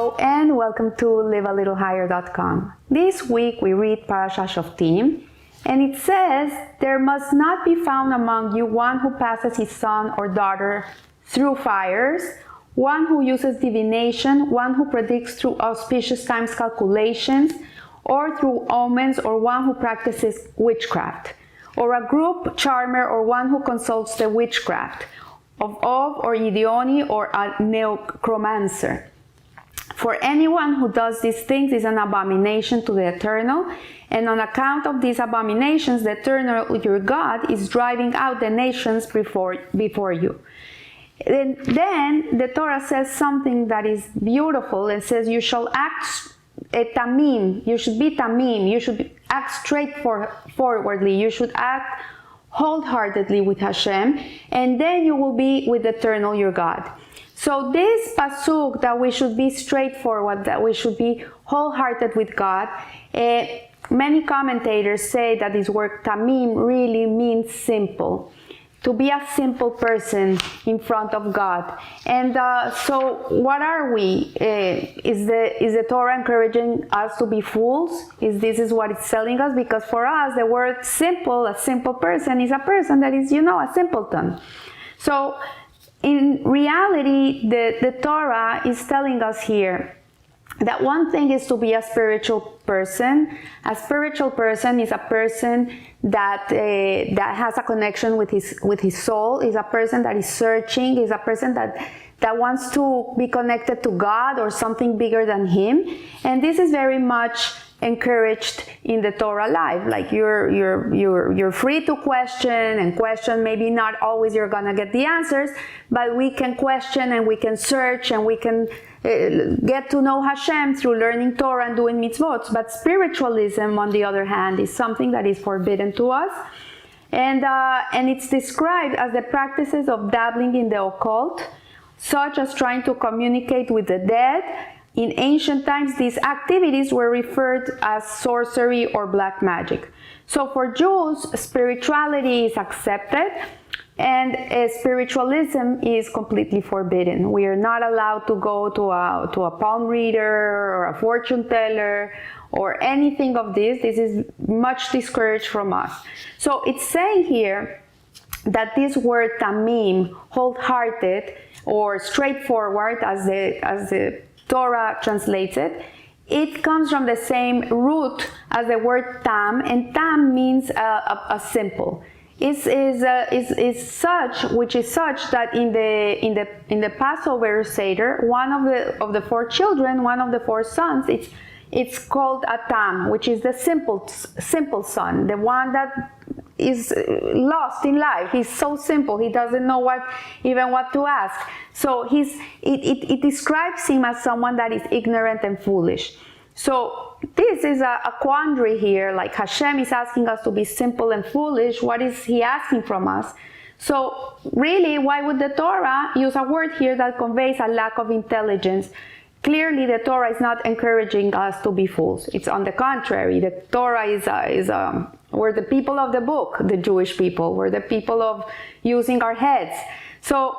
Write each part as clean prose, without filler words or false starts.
Hello and welcome to livealittlehigher.com. This week we read Parashat Shoftim, and it says, "There must not be found among you one who passes his son or daughter through fires, one who uses divination, one who predicts through auspicious times calculations, or through omens, or one who practices witchcraft, or a group charmer, or one who consults the witchcraft of or Idioni, or a necromancer. For anyone who does these things is an abomination to the Eternal, and on account of these abominations, the Eternal, your God, is driving out the nations before you." And then the Torah says something that is beautiful. It says, "You shall act tamim." You should be tamim. You should act straightforwardly. You should act wholeheartedly with Hashem, and then you will be with the Eternal, your God. So this pasuk, that we should be straightforward, that we should be wholehearted with God, many commentators say that this word tamim really means simple, to be a simple person in front of God. And so what are we? Is the Torah encouraging us to be fools? This is what it's telling us? Because for us, the word simple, a simple person, is a person that is, a simpleton. So in reality, the Torah is telling us here that one thing is to be a spiritual person. A spiritual person is a person that has a connection with his soul, is a person that is searching, is a person that wants to be connected to God or something bigger than him. And this is very much encouraged in the Torah life. Like you're free to question, maybe not always you're gonna get the answers, but we can question and we can search and we can get to know Hashem through learning Torah and doing mitzvot. But spiritualism, on the other hand, is something that is forbidden to us, and it's described as the practices of dabbling in the occult, such as trying to communicate with the dead. In ancient times, these activities were referred as sorcery or black magic. So for Jews, spirituality is accepted, and spiritualism is completely forbidden. We are not allowed to go to a palm reader or a fortune teller or anything of this. This is much discouraged from us. So it's saying here that this word tamim, wholehearted or straightforward, as the Torah translates it, it comes from the same root as the word tam, and tam means a simple. Is such that in the Passover Seder, one of the four children, one of the four sons, it's called a tam, which is the simple son, the one that is lost in life. He's so simple, he doesn't know what to ask. So it describes him as someone that is ignorant and foolish. So this is a quandary here. Like Hashem is asking us to be simple and foolish. What is he asking from us? So really, why would the Torah use a word here that conveys a lack of intelligence? Clearly, the Torah is not encouraging us to be fools. It's on the contrary. The Torah we're the people of the book, the Jewish people. We're the people of using our heads. So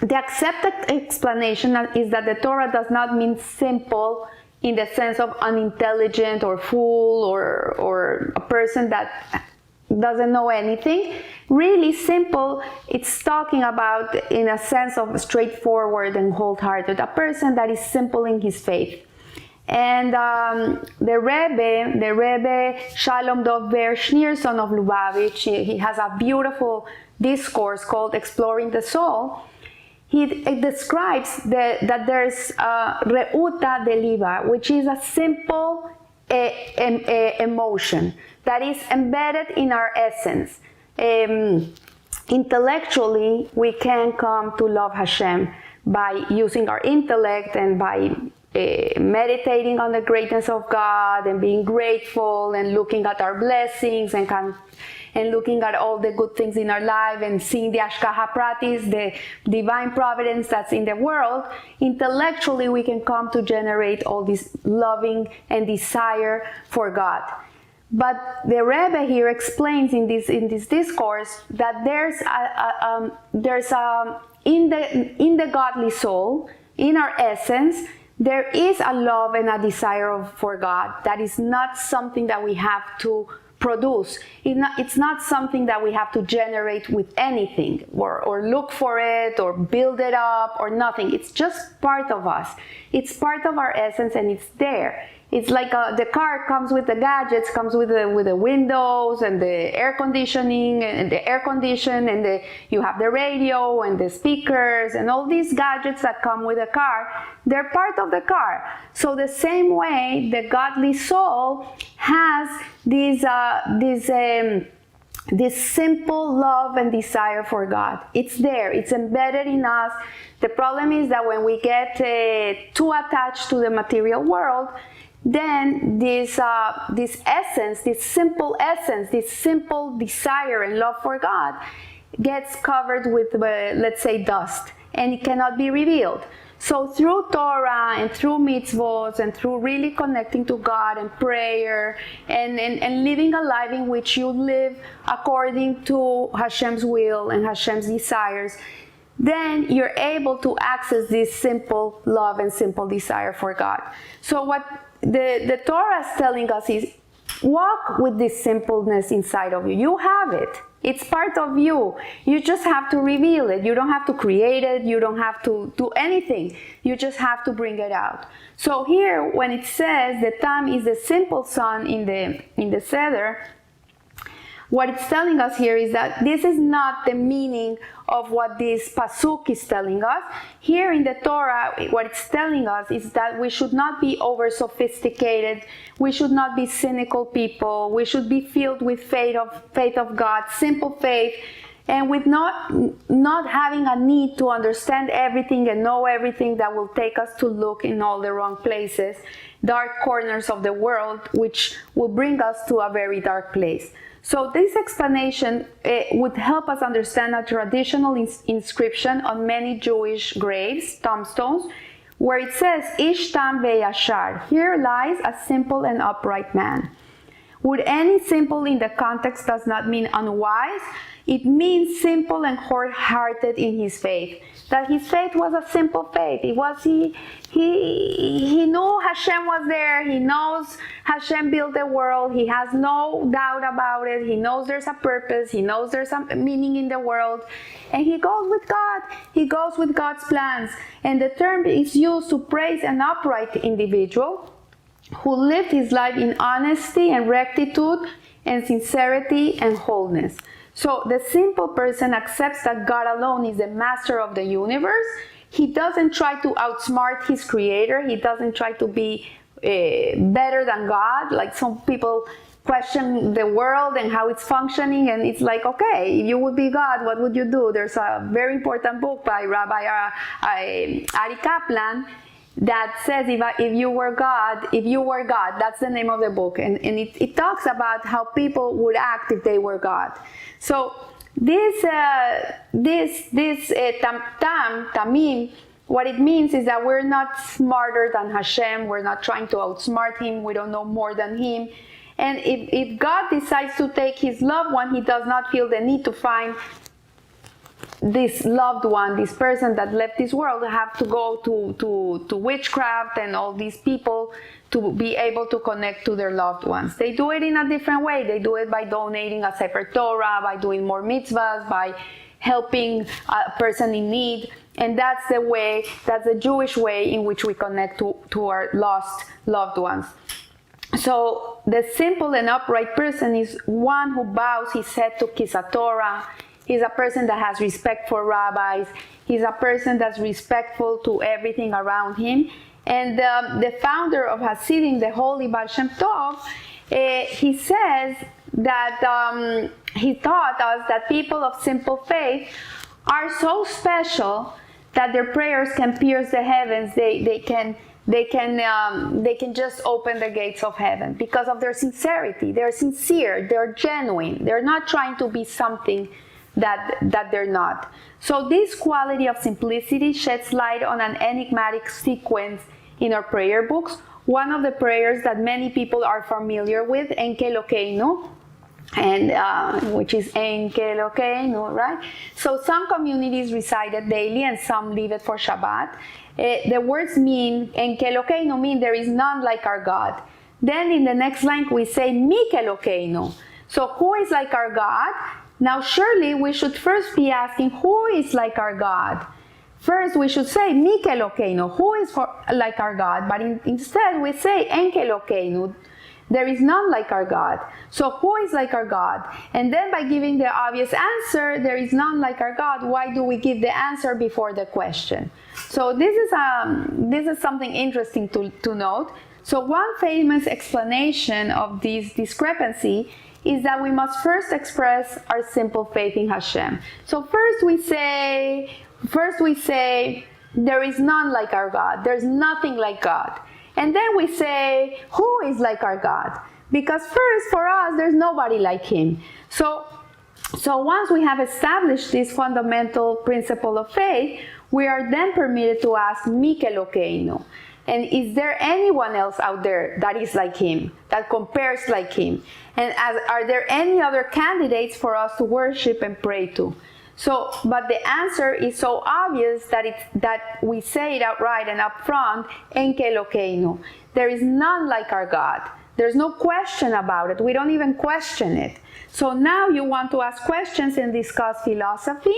the accepted explanation is that the Torah does not mean simple in the sense of unintelligent or fool or a person that doesn't know anything. Really simple, it's talking about in a sense of straightforward and wholehearted, a person that is simple in his faith. And the Rebbe Shalom Dov Ber Schneerson of Lubavitch, he has a beautiful discourse called Exploring the Soul. It describes that there's Reuta Deliva, which is a simple emotion that is embedded in our essence. Intellectually, we can come to love Hashem by using our intellect and by meditating on the greatness of God and being grateful and looking at our blessings and looking at all the good things in our life and seeing the Ashkaha Pratis, the divine providence that's in the world. Intellectually, we can come to generate all this loving and desire for God. But the Rebbe here explains in this discourse that there's in the godly soul, in our essence, there is a love and a desire for God that is not something that we have to produce. It's not something that we have to generate with anything or look for it or build it up or nothing. It's just part of us. It's part of our essence, and it's there. It's like the car comes with the gadgets, comes with the windows and the air conditioning and the air condition, and you have the radio and the speakers and all these gadgets that come with a car. They're part of the car. So the same way, the godly soul has this simple love and desire for God. It's there. It's embedded in us. The problem is that when we get too attached to the material world, then this essence, this simple desire and love for God gets covered with, let's say, dust, and it cannot be revealed. So through Torah and through mitzvot and through really connecting to God and prayer and living a life in which you live according to Hashem's will and Hashem's desires, then you're able to access this simple love and simple desire for God. So what the Torah is telling us is, walk with this simpleness inside of you. You have it. It's part of you. You just have to reveal it. You don't have to create it. You don't have to do anything. You just have to bring it out. So here, when it says the Tam is the simple son in the Seder, what it's telling us here is that this is not the meaning of what this pasuk is telling us. Here in the Torah, what it's telling us is that we should not be over sophisticated. We should not be cynical people. We should be filled with faith of God, simple faith, and with not having a need to understand everything and know everything that will take us to look in all the wrong places, dark corners of the world, which will bring us to a very dark place. So this explanation would help us understand a traditional inscription on many Jewish graves, tombstones, where it says, Ish tam ve'yashar, here lies a simple and upright man. Would any simple in the context does not mean unwise? It means simple and wholehearted in his faith. That his faith was a simple faith. He knew Hashem was there. He knows Hashem built the world. He has no doubt about it. He knows there's a purpose. He knows there's some meaning in the world. And he goes with God. He goes with God's plans. And the term is used to praise an upright individual who lived his life in honesty and rectitude and sincerity and wholeness. So the simple person accepts that God alone is the master of the universe. He doesn't try to outsmart his creator. He doesn't try to be better than God. Like some people question the world and how it's functioning, and it's like, okay, if you would be God, what would you do? There's a very important book by Rabbi Ari Kaplan that says if you were God, that's the name of the book, and it talks about how people would act if they were God. So this tamim, what it means is that we're not smarter than Hashem. We're not trying to outsmart him. We don't know more than him. And if God decides to take his loved one, he does not feel the need to find this loved one, this person that left this world, have to go to witchcraft and all these people to be able to connect to their loved ones. They do it in a different way. They do it by donating a Sefer Torah, by doing more mitzvahs, by helping a person in need. And that's the way, that's the Jewish way in which we connect to our lost loved ones. So the simple and upright person is one who bows his head to Kiss Torah. He's a person that has respect for rabbis. He's a person that's respectful to everything around him. And the founder of Hasidim, the holy Baal Shem Tov, he says that he taught us that people of simple faith are so special that their prayers can pierce the heavens. They can just open the gates of heaven because of their sincerity. They're sincere. They're genuine. They're not trying to be something that they're not. So this quality of simplicity sheds light on an enigmatic sequence in our prayer books. One of the prayers that many people are familiar with, Enke Elokeinu, and which is En Kelokeinu, right? So some communities recite it daily and some leave it for Shabbat. The words mean, En Kelokeinu mean there is none like our God. Then in the next line we say Mi Kelokeinu. So who is like our God? Now surely we should first be asking who is like our God. First we should say Mi Kelokeinu, who is like our God, but instead we say En Kelokeinu. There is none like our God. So who is like our God? And then by giving the obvious answer, there is none like our God, why do we give the answer before the question? So this is something interesting to note. So one famous explanation of this discrepancy is that we must first express our simple faith in Hashem. So first we say, there is none like our God. There's nothing like God. And then we say, who is like our God? Because first, for us, there's nobody like Him. So once we have established this fundamental principle of faith, we are then permitted to ask, Mi Kelokeinu. And is there anyone else out there that is like Him, that compares like Him? And are there any other candidates for us to worship and pray to? So, but the answer is so obvious that we say it outright and upfront, En Kelokeinu. There is none like our God. There's no question about it. We don't even question it. So now you want to ask questions and discuss philosophy?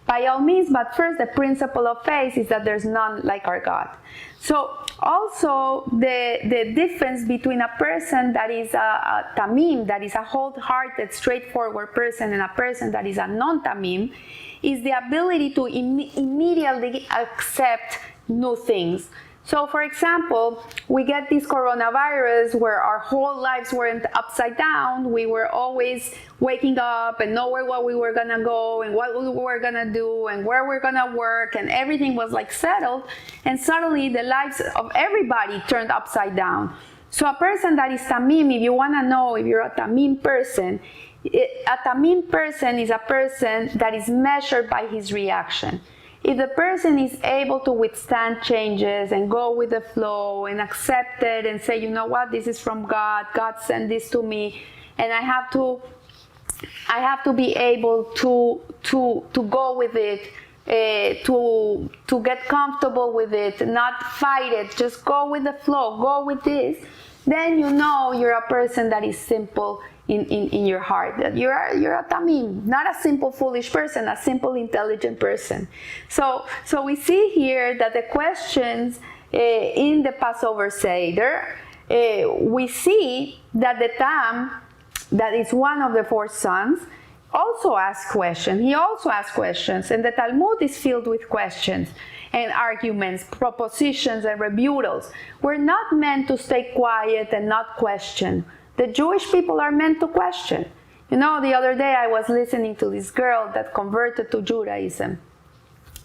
By all means, but first the principle of faith is that there's none like our God. So also the difference between a person that is a tamim, that is a wholehearted, straightforward person, and a person that is a non-tamim, is the ability to immediately accept new things. So for example, we get this coronavirus where our whole lives went upside down. We were always waking up and knowing where we were gonna go and what we were gonna do and where we're gonna work, and everything was like settled, and suddenly the lives of everybody turned upside down. So a person that is tamim, if you wanna know if you're a tamim person, a tamim person is a person that is measured by his reaction. If the person is able to withstand changes and go with the flow and accept it and say, you know what, this is from God, God sent this to me, and I have to be able to go with it, to get comfortable with it, not fight it, just go with the flow, go with this, then you know you're a person that is simple in your heart, that you're a tamim, not a simple foolish person, a simple intelligent person. So we see here that the questions in the Passover Seder, we see that the Tam, that is one of the four sons, also asks questions. He also asks questions, and the Talmud is filled with questions and arguments, propositions and rebuttals. We're not meant to stay quiet and not question. The Jewish people are meant to question. You know, the other day I was listening to this girl that converted to Judaism.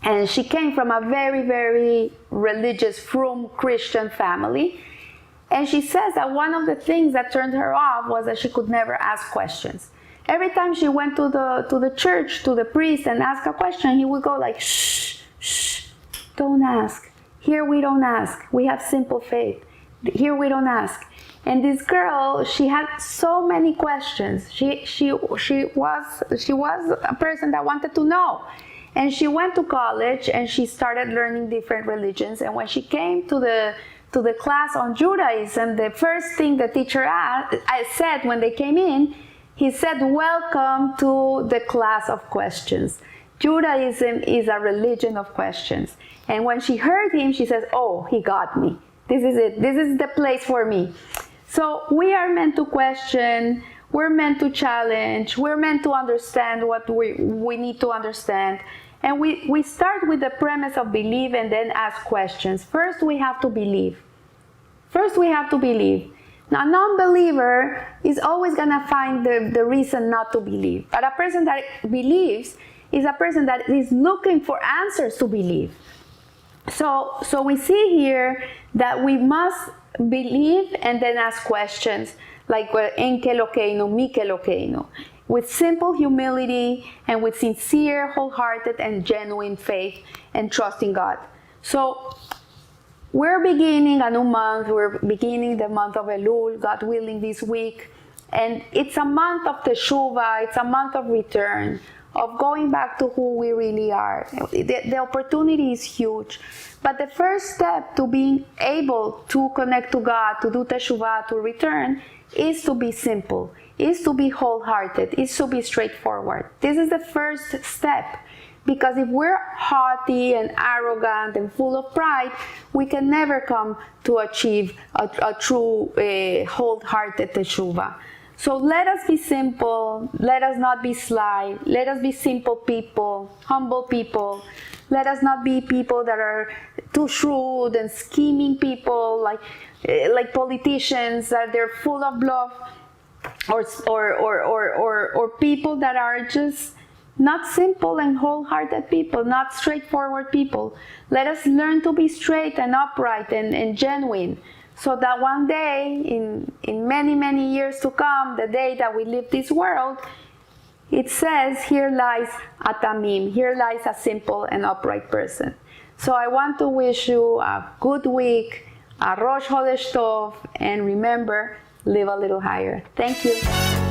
And she came from a very, very religious, frum Christian family. And she says that one of the things that turned her off was that she could never ask questions. Every time she went to the church, to the priest, and asked a question, he would go like, shh, shh, don't ask. Here we don't ask. We have simple faith. Here we don't ask. And this girl, she had so many questions. She was a person that wanted to know. And she went to college and she started learning different religions. And when she came to the class on Judaism, the first thing the teacher said when they came in, he said, welcome to the class of questions. Judaism is a religion of questions. And when she heard him, she says, oh, he got me. This is it. This is the place for me. So we are meant to question, we're meant to challenge, we're meant to understand what we need to understand. And we start with the premise of believe and then ask questions. First, we have to believe. First, we have to believe. Now, a non-believer is always going to find the reason not to believe. But a person that believes is a person that is looking for answers to believe. So we see here that we must believe and then ask questions like En Kelokeinu, Mi Kelokeinu, with simple humility and with sincere, wholehearted and genuine faith and trust in God. So we're beginning a new month. We're beginning the month of Elul, God willing, this week. And it's a month of teshuvah, it's a month of return, of going back to who we really are. The opportunity is huge. But the first step to being able to connect to God, to do teshuvah, to return, is to be simple, is to be wholehearted, is to be straightforward. This is the first step. Because if we're haughty and arrogant and full of pride, we can never come to achieve a true wholehearted teshuvah. So let us be simple, let us not be sly, let us be simple people, humble people. Let us not be people that are too shrewd and scheming people, like politicians, that they're full of bluff, or people that are just not simple and wholehearted people, not straightforward people. Let us learn to be straight and upright and genuine, so that one day, in many, many years to come, the day that we leave this world, it says, here lies a tamim, here lies a simple and upright person. So I want to wish you a good week, a Rosh Chodesh Tov, and remember, live a little higher. Thank you.